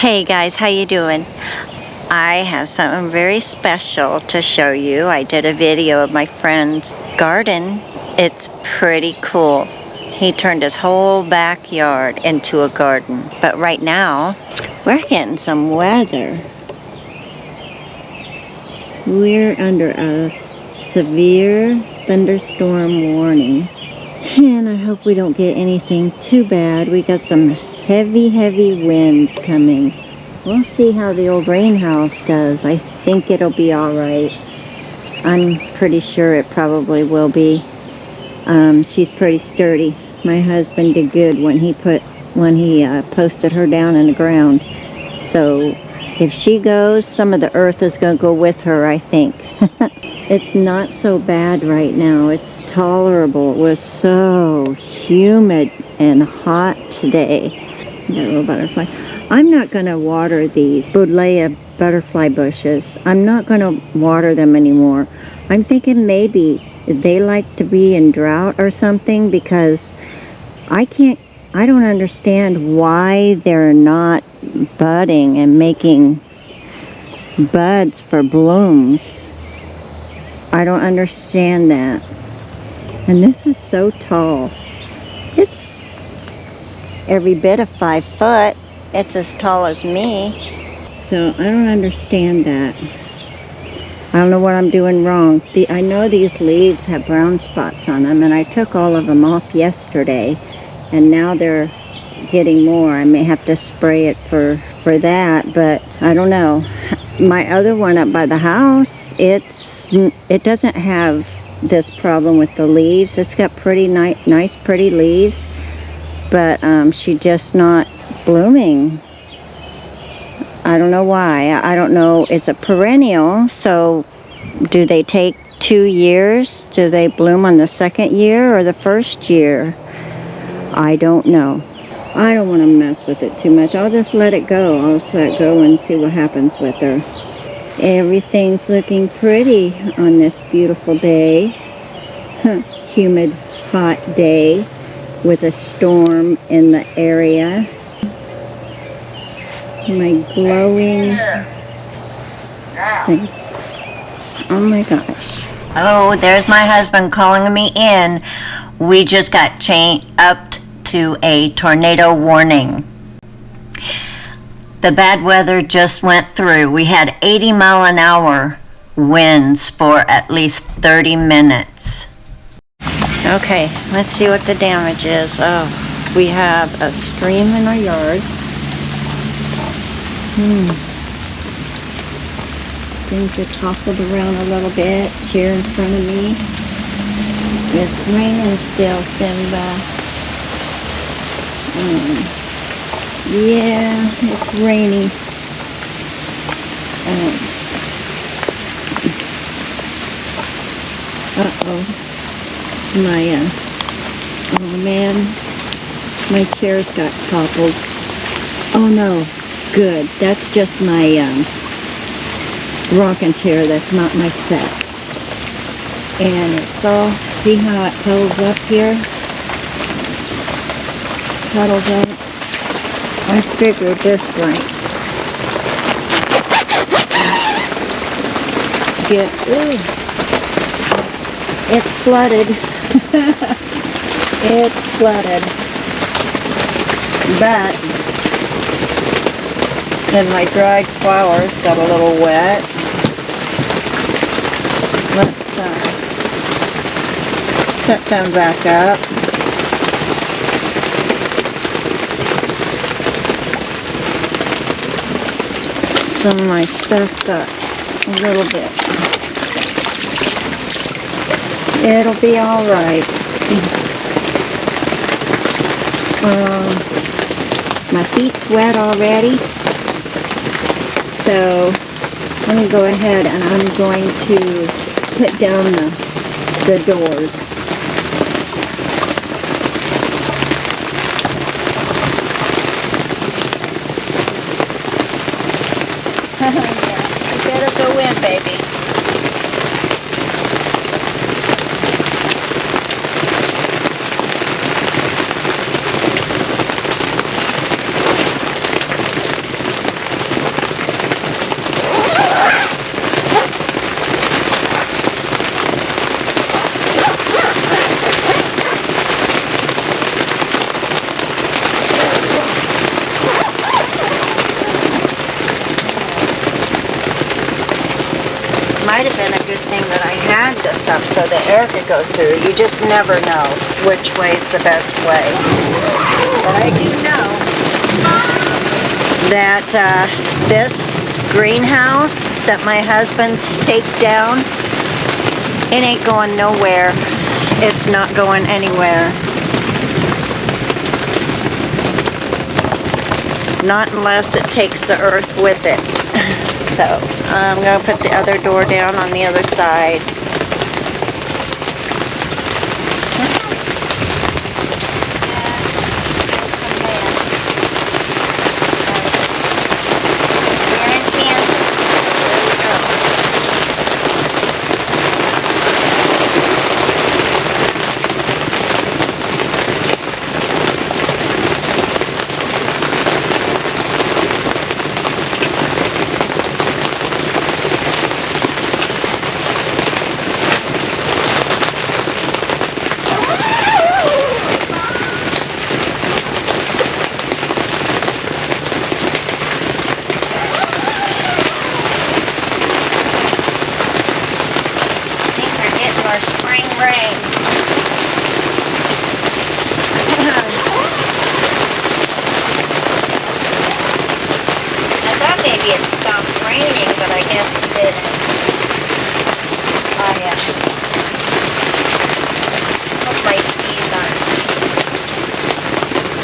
Hey guys, how you doing? I have something very special to show you. I did a video of my friend's garden. It's pretty cool. He turned his whole backyard into a garden. But right now, we're getting some weather. We're under a severe thunderstorm warning. And I hope we don't get anything too bad. We got some heavy winds coming. We'll see how the old rain house does. I think it'll be all right. I'm pretty sure it probably will be. She's pretty sturdy. My husband did good when he posted her down in the ground. So if she goes, some of the earth is going to go with her, I think. It's not so bad right now. It's tolerable. It was so humid and hot today. Got a little butterfly. I'm not going to water these Buddleia butterfly bushes. I'm not going to water them anymore. I'm thinking maybe they like to be in drought or something, because I don't understand why they're not budding and making buds for blooms. I don't understand that. And this is so tall. It's every bit of 5 foot. It's as tall as me. So I don't understand that. I don't know what I'm doing wrong. I know these leaves have brown spots on them, and I took all of them off yesterday, and now they're getting more. I may have to spray it for that, but I don't know. My other one up by the house, it doesn't have this problem with the leaves. It's got pretty nice pretty leaves, but she's just not blooming. I don't know why. I don't know. It's a perennial, so do they take 2 years? Do they bloom on the second year or the first year? I don't know. I don't want to mess with it too much. I'll just let it go. I'll just let it go and see what happens with her. Everything's looking pretty on this beautiful day. Humid, hot day with a storm in the area. My glowing things. Oh my gosh. Oh, there's my husband calling me in. We just got upped to a tornado warning. The bad weather just went through. We had 80-mile-an-hour winds for at least 30 minutes. Okay, let's see what the damage is. Oh, we have a stream in our yard. Things are tousled around a little bit here in front of me. It's raining still, Simba. Yeah, it's rainy. Oh man, my chair's got toppled. Oh no, good. That's just my rocking chair. That's not my set. And it's all, see how it pulls up here? Puddles up. I figured this right. It's flooded. It's flooded. But then my dried flowers got a little wet. Let's set them back up. Some of my stuff got a little bit. It'll be all right. My feet's wet already, so let me go ahead and I'm going to put down the doors. Yeah, you better go in, baby. might have been a good thing that I had this up so the air could go through. You just never know which way is the best way. But I do know that this greenhouse that my husband staked down, it ain't going nowhere. It's not going anywhere. Not unless it takes the earth with it. So I'm going to put the other door down on the other side. We're in Kansas. There we go. Our spring rain. I thought maybe it stopped raining, but I guess it didn't. Oh yeah. Hope my seeds aren't.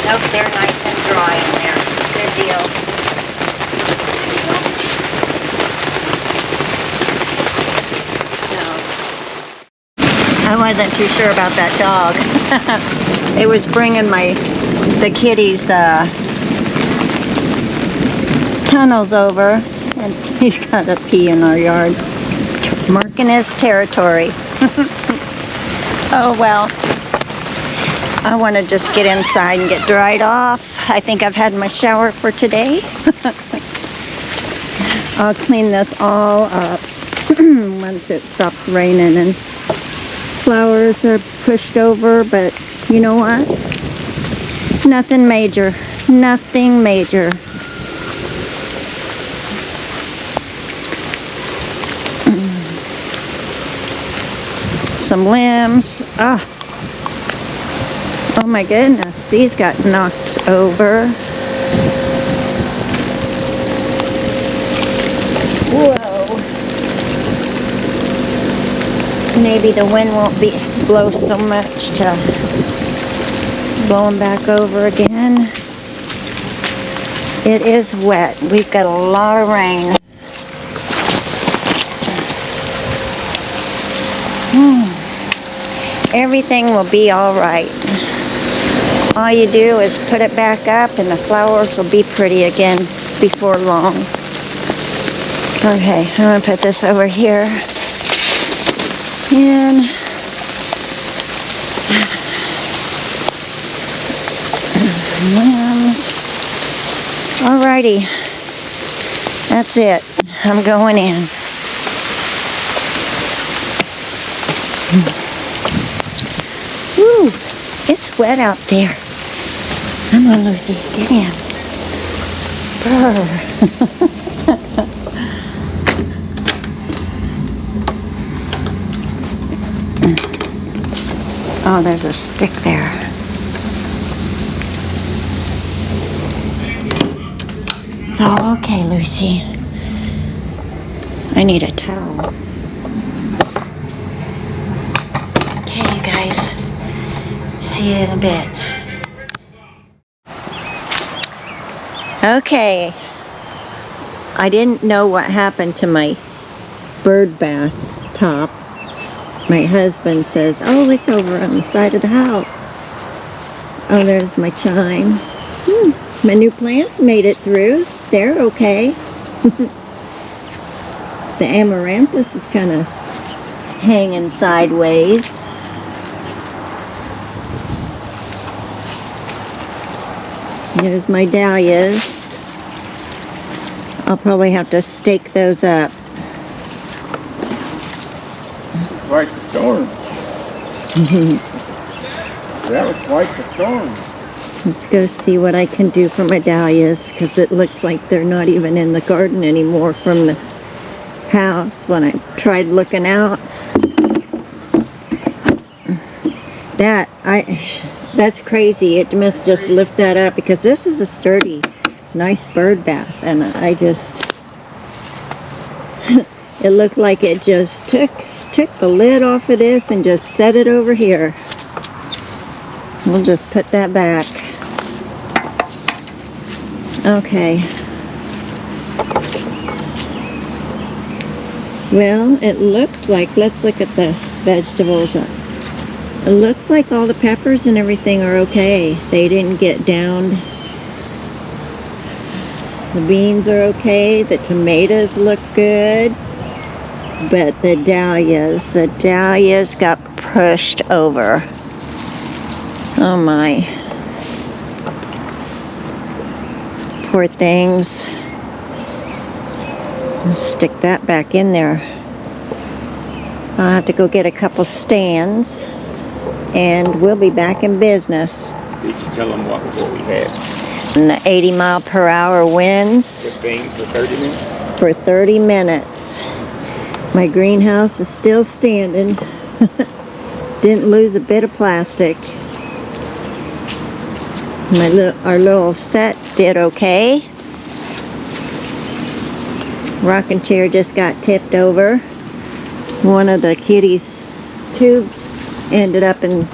Nope, they're nice and dry in there. Good deal. I wasn't too sure about that dog. It was bringing the kitty's tunnels over, and he's got to pee in our yard, marking his territory. Oh well, I want to just get inside and get dried off. I think I've had my shower for today. I'll clean this all up once it stops raining and flowers are pushed over, but you know what? Nothing major. Nothing major. Some limbs. Oh my goodness, these got knocked over. Whoa. Maybe the wind won't blow so much to blow them back over again. It is wet. We've got a lot of rain. Everything will be all right. All you do is put it back up and the flowers will be pretty again before long. Okay, I'm going to put this over here. And limbs. Alrighty, that's it. I'm going in. Woo, it's wet out there. Come on, Lucy, get in. Brr. Oh, there's a stick there. It's all okay, Lucy. I need a towel. Okay, you guys. See you in a bit. Okay. I didn't know what happened to my bird bath top. My husband says, oh, it's over on the side of the house. Oh, there's my chime. My new plants made it through. They're okay. The amaranthus is kind of hanging sideways. There's my dahlias. I'll probably have to stake those up. Quite the storm. That was quite the storm. Let's go see what I can do for my dahlias, because it looks like they're not even in the garden anymore from the house when I tried looking out. That's crazy. It must just lift that up because this is a sturdy, nice bird bath, and I just it looked like it just took the lid off of this and just set it over here. We'll just put that back. Okay. Well, it looks like, let's look at the vegetables. It looks like all the peppers and everything are okay. They didn't get downed. The beans are okay. The tomatoes look good. But the dahlias got pushed over. Oh my. Poor things. Let's stick that back in there. I'll have to go get a couple stands and we'll be back in business. Did you tell them what we had? And the 80-mile-per-hour winds. 15 for 30 minutes? For 30 minutes. My greenhouse is still standing. Didn't lose a bit of plastic. Our little set did okay. Rocking chair just got tipped over. One of the kitties' tubes ended up in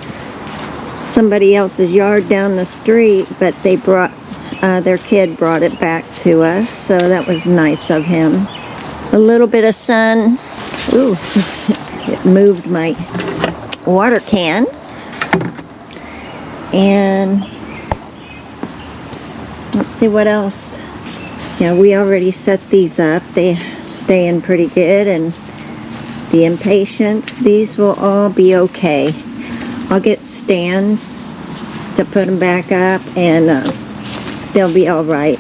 somebody else's yard down the street, but they brought their kid brought it back to us, so that was nice of him. A little bit of sun. Ooh, it moved my water can. And let's see what else. Yeah, we already set these up. They stay in pretty good, and the impatiens, these will all be okay. I'll get stands to put them back up, and they'll be all right.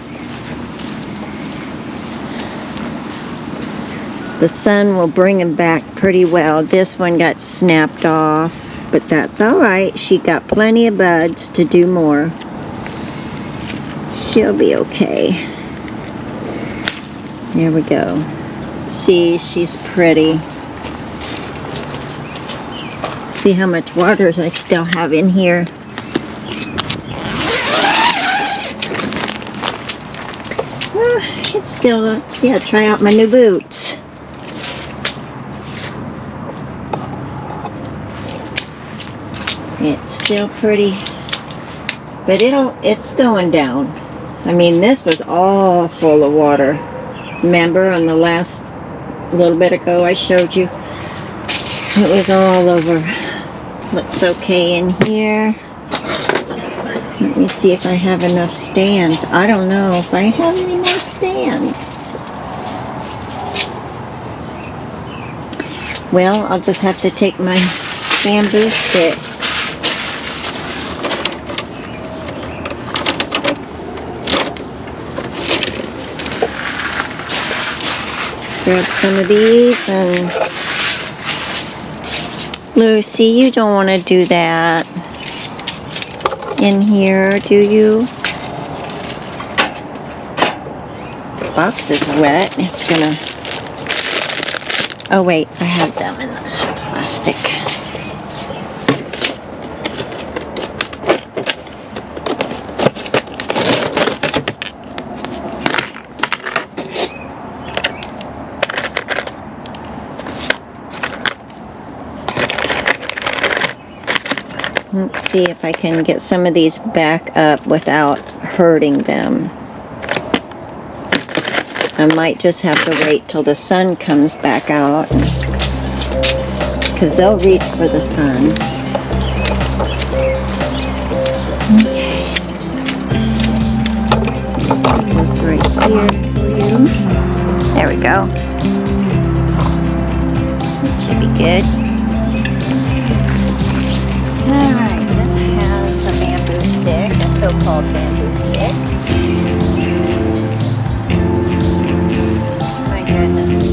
The sun will bring them back pretty well. This one got snapped off, but that's all right. She got plenty of buds to do more. She'll be okay. There we go. See, she's pretty. See how much water I still have in here. It's still, yeah, try out my new boots. It's still pretty, but it's going down. I mean, this was all full of water. Remember on the last little bit ago I showed you? It was all over. Looks okay in here. Let me see if I have enough stands. I don't know if I have any more stands. Well, I'll just have to take my bamboo sticks. Grab some of these, and Lucy, you don't want to do that in here, do you? The box is wet. It's gonna... Oh wait, I have them in the plastic. Let's see if I can get some of these back up without hurting them. I might just have to wait till the sun comes back out, because they'll reach for the sun. Okay. Let's see this right here for you. There we go. That should be good. Alright, this has a bamboo stick, a so-called bamboo stick. My goodness.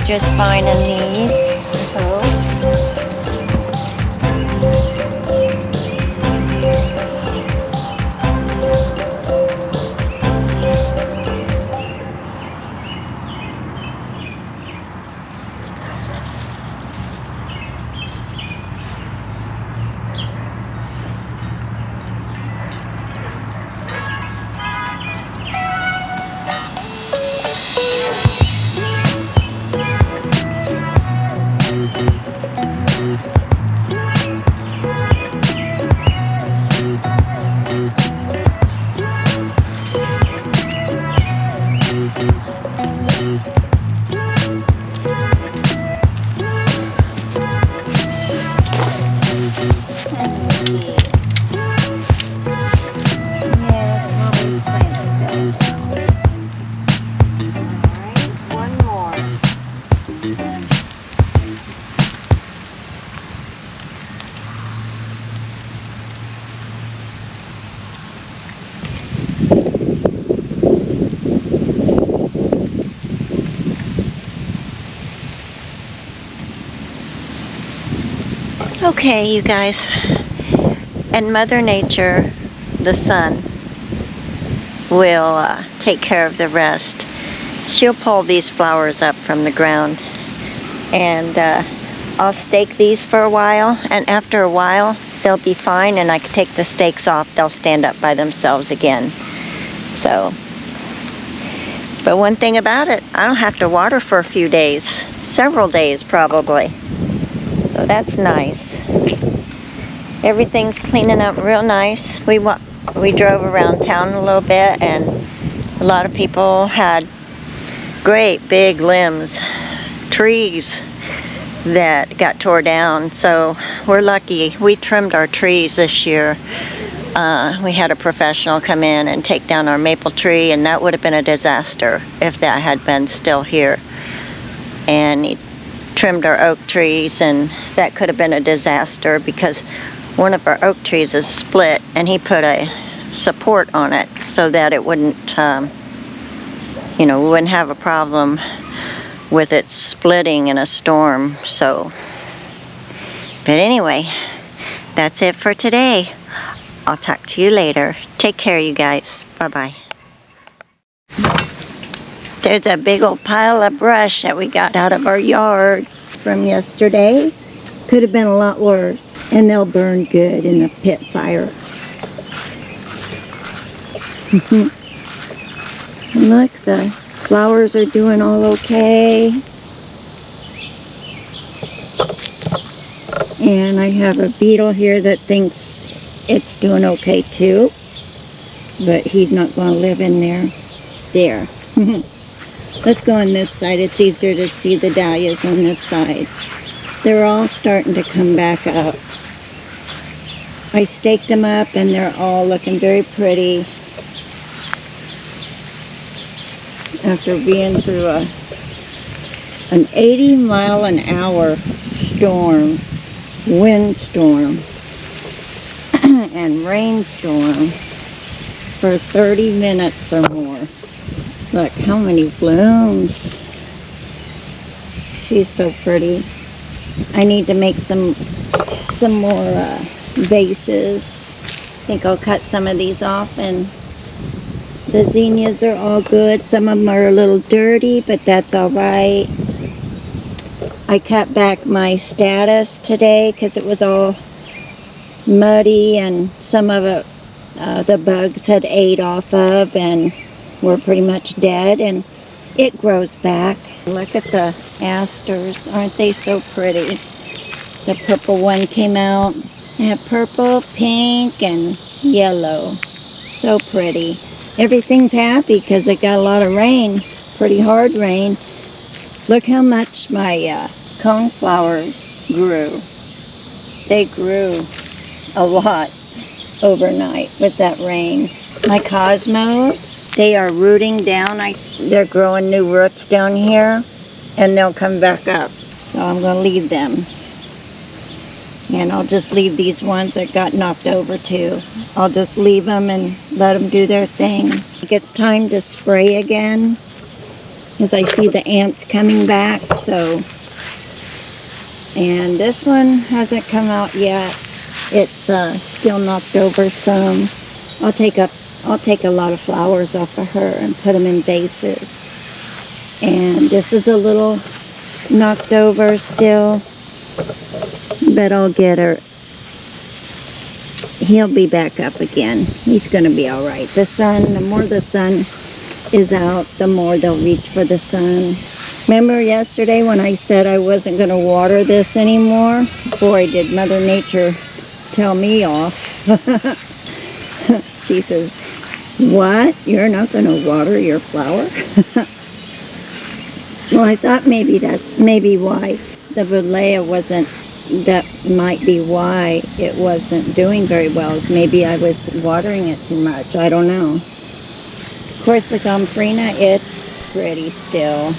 just fine in these. So. Okay, you guys, and Mother Nature, the sun, will take care of the rest. She'll pull these flowers up from the ground, and I'll stake these for a while, and after a while they'll be fine, and I can take the stakes off. They'll stand up by themselves again. So, but one thing about it, I don't have to water for a few days, several days probably. So that's nice. Everything's cleaning up real nice. We drove around town a little bit, and a lot of people had great big limbs, trees that got tore down. So we're lucky. We trimmed our trees this year. We had a professional come in and take down our maple tree, and that would have been a disaster if that had been still here. And he trimmed our oak trees, and that could have been a disaster because one of our oak trees is split, and he put a support on it so that it wouldn't, we wouldn't have a problem with it splitting in a storm. So, but anyway, that's it for today. I'll talk to you later. Take care, you guys. Bye-bye. There's a big old pile of brush that we got out of our yard from yesterday. Could have been a lot worse, and they'll burn good in the pit fire. Look, the flowers are doing all okay. And I have a beetle here that thinks it's doing okay too, but he's not going to live in there. There. Let's go on this side. It's easier to see the dahlias on this side. They're all starting to come back up. I staked them up, and they're all looking very pretty after being through an 80-mile-an-hour storm, windstorm, and rainstorm for 30 minutes or more. Look how many blooms. She's so pretty. I need to make some more vases. I think I'll cut some of these off, and the zinnias are all good. Some of them are a little dirty, but that's all right. I cut back my status today because it was all muddy, and some of it the bugs had ate off of and were pretty much dead, and it grows back. Look at the asters. Aren't they so pretty? The purple one came out. They have purple, pink, and yellow. So pretty. Everything's happy because it got a lot of rain. Pretty hard rain. Look how much my coneflowers grew. They grew a lot overnight with that rain. My cosmos, they are rooting down. They're growing new roots down here, and they'll come back up. So I'm going to leave them. And I'll just leave these ones that got knocked over too. I'll just leave them and let them do their thing. It gets time to spray again. As I see the ants coming back, so. And this one hasn't come out yet. It's still knocked over some. I'll take a lot of flowers off of her and put them in vases. And this is a little knocked over still, but I'll get her. He'll be back up again. He's gonna be all right. The more the sun is out, the more they'll reach for the sun. Remember yesterday when I said I wasn't gonna water this anymore? Boy, did Mother Nature tell me off. She says, "What? You're not gonna water your flower?" Well, I thought maybe why the Buddleia wasn't, that might be why it wasn't doing very well. Is maybe I was watering it too much. I don't know. Of course, the Gomphrena, it's pretty still.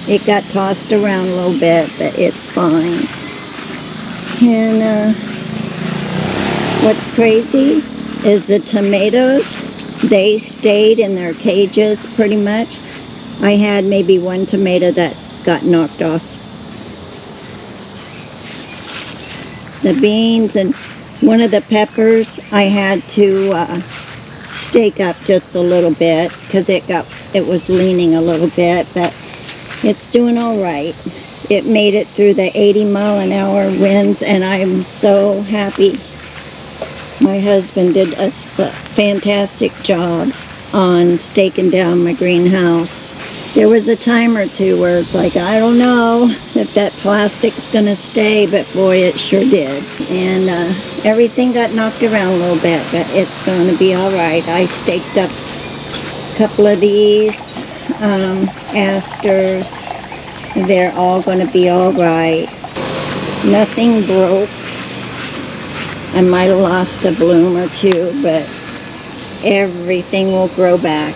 It got tossed around a little bit, but it's fine. And what's crazy is the tomatoes, they stayed in their cages pretty much. I had maybe one tomato that got knocked off. The beans and one of the peppers I had to stake up just a little bit because it was leaning a little bit, but it's doing all right. It made it through the 80-mile-an-hour winds, and I'm so happy. My husband did a fantastic job on staking down my greenhouse. There was a time or two where it's like, I don't know if that plastic's gonna stay, but boy, it sure did. And everything got knocked around a little bit, but it's gonna be all right. I staked up a couple of these asters. They're all gonna be all right. Nothing broke. I might have lost a bloom or two, but everything will grow back.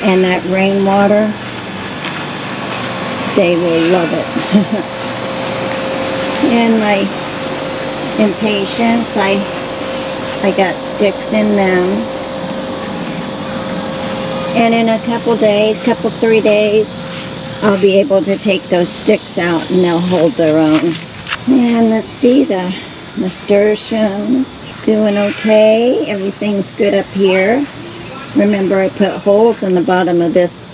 And that rainwater, they will love it. And my impatiens, I got sticks in them. And in a couple days, 3 days, I'll be able to take those sticks out and they'll hold their own. And let's see, the nasturtiums doing okay. Everything's good up here. Remember, I put holes in the bottom of this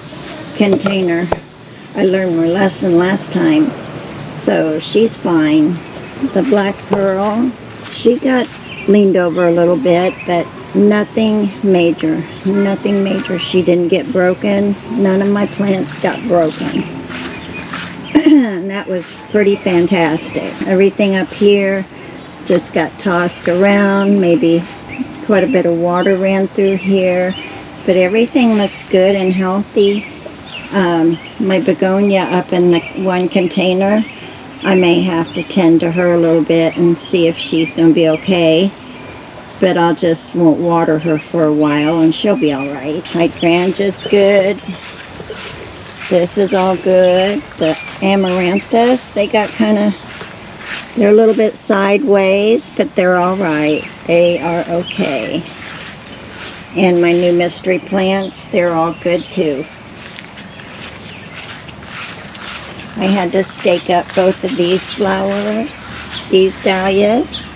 container. I learned my lesson last time. So she's fine. The black pearl, she got leaned over a little bit, but nothing major. Nothing major. She didn't get broken. None of my plants got broken. And that was pretty fantastic. Everything up here just got tossed around. Maybe quite a bit of water ran through here. But everything looks good and healthy. My begonia up in the one container, I may have to tend to her a little bit and see if she's going to be okay. But I'll just won't water her for a while and she'll be all right. Hydrangea's good. This is all good. The amaranthus, they got they're a little bit sideways, but they're all right. They are okay. And my new mystery plants, they're all good too. I had to stake up both of these flowers, these dahlias.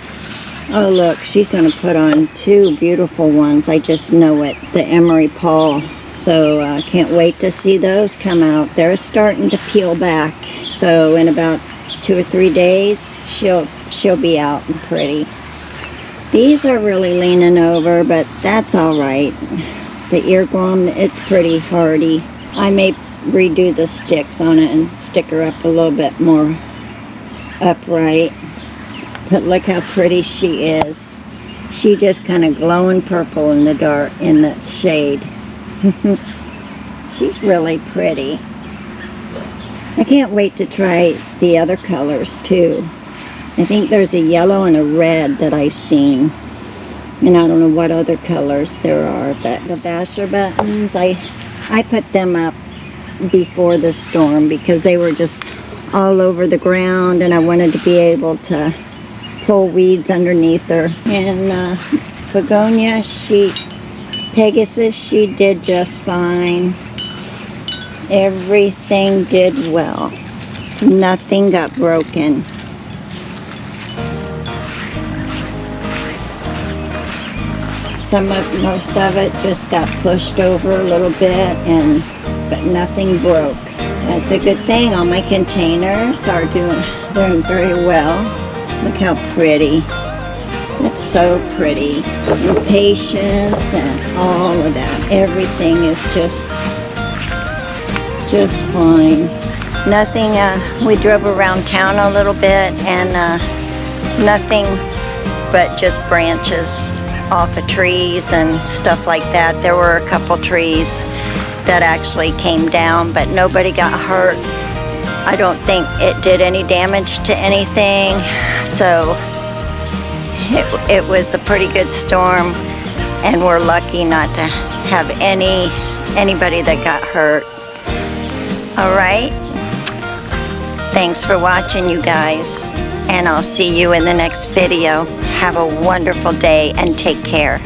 Oh look, she's going to put on two beautiful ones. I just know it, the emery Paul. So I can't wait to see those come out. They're starting to peel back. So in about 2 or 3 days, she'll be out and pretty. These are really leaning over, but that's all right. The earworm, it's pretty hardy. I may redo the sticks on it and stick her up a little bit more upright. But look how pretty she is. She just kind of glowing purple in the dark, in the shade. She's really pretty. I can't wait to try the other colors too. I think there's a yellow and a red that I've seen. And I don't know what other colors there are, but the Vassar buttons, I put them up before the storm because they were just all over the ground and I wanted to be able to pull weeds underneath her. And begonia, Pegasus, she did just fine. Everything did well. Nothing got broken. Most of it just got pushed over a little bit, but nothing broke. That's a good thing. All my containers are doing very well. Look how pretty. It's so pretty. And patience and all of that. Everything is just fine. Nothing, we drove around town a little bit and nothing but just branches off of trees and stuff like that. There were a couple trees that actually came down, but nobody got hurt. I don't think it did any damage to anything. So it was a pretty good storm, and we're lucky not to have anybody that got hurt. All right. Thanks for watching, you guys, and I'll see you in the next video. Have a wonderful day and take care.